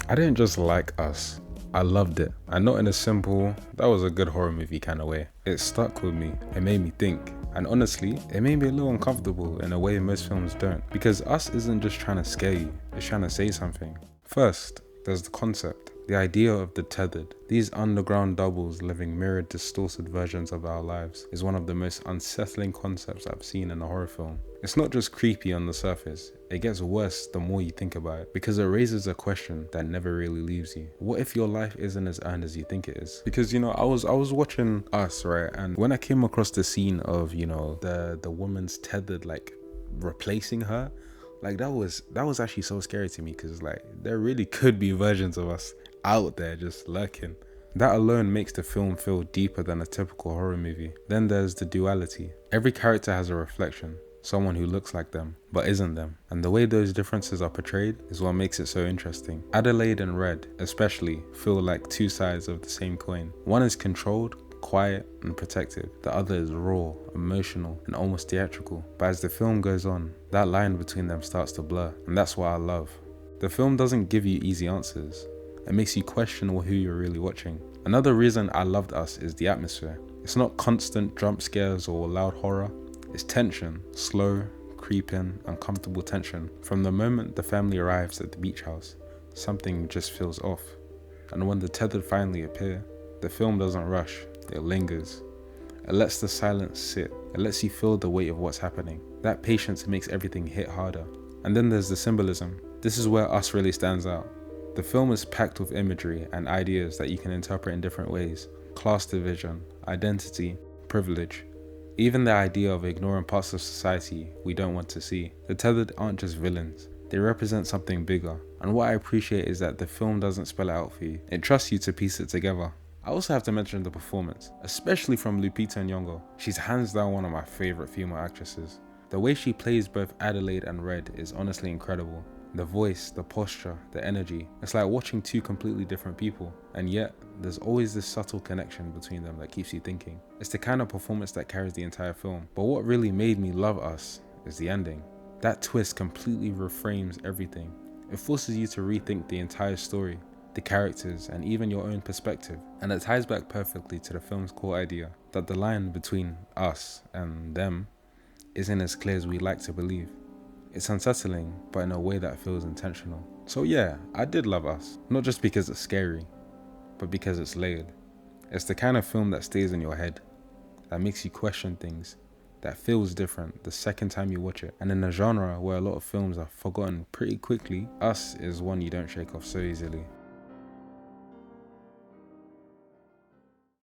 I didn't just like Us, I loved it. And not in a simple, that was a good horror movie kind of way. It stuck with me, it made me think. And honestly, it made me a little uncomfortable in a way most films don't. Because Us isn't just trying to scare you, it's trying to say something. First, there's the concept. The idea of the tethered, these underground doubles living mirrored, distorted versions of our lives, is one of the most unsettling concepts I've seen in a horror film. It's not just creepy on the surface, it gets worse the more you think about it, because it raises a question that never really leaves you. What if your life isn't as earned as you think it is? Because I was watching Us, right? And when I came across the scene of, the woman's tethered, like replacing her, like that was actually so scary to me, because like there really could be versions of us out there just lurking. That alone makes the film feel deeper than a typical horror movie. Then there's the duality. Every character has a reflection, someone who looks like them but isn't them, and the way those differences are portrayed is what makes it so interesting. Adelaide and Red especially feel like two sides of the same coin. One is controlled, quiet and protective. The other is raw, emotional and almost theatrical. But as the film goes on, that line between them starts to blur, and that's what I love. The film doesn't give you easy answers. It makes you question who you're really watching. Another reason I loved Us is the atmosphere. It's not constant jump scares or loud horror. It's tension, slow, creeping, uncomfortable tension. From the moment the family arrives at the beach house, something just feels off. And when the tethered finally appear, the film doesn't rush, it lingers. It lets the silence sit. It lets you feel the weight of what's happening. That patience makes everything hit harder. And then there's the symbolism. This is where Us really stands out. The film is packed with imagery and ideas that you can interpret in different ways. Class division, identity, privilege, even the idea of ignoring parts of society we don't want to see. The tethered aren't just villains, they represent something bigger. And what I appreciate is that the film doesn't spell it out for you. It trusts you to piece it together. I also have to mention the performance, especially from Lupita Nyong'o. She's hands down one of my favorite female actresses. The way she plays both Adelaide and Red is honestly incredible. The voice, the posture, the energy. It's like watching two completely different people, and yet there's always this subtle connection between them that keeps you thinking. It's the kind of performance that carries the entire film. But what really made me love Us is the ending. That twist completely reframes everything. It forces you to rethink the entire story, the characters, and even your own perspective. And it ties back perfectly to the film's core idea, that the line between us and them isn't as clear as we like to believe. It's unsettling, but in a way that feels intentional. So yeah, I did love Us. Not just because it's scary, but because it's layered. It's the kind of film that stays in your head, that makes you question things, that feels different the second time you watch it. And in a genre where a lot of films are forgotten pretty quickly, Us is one you don't shake off so easily.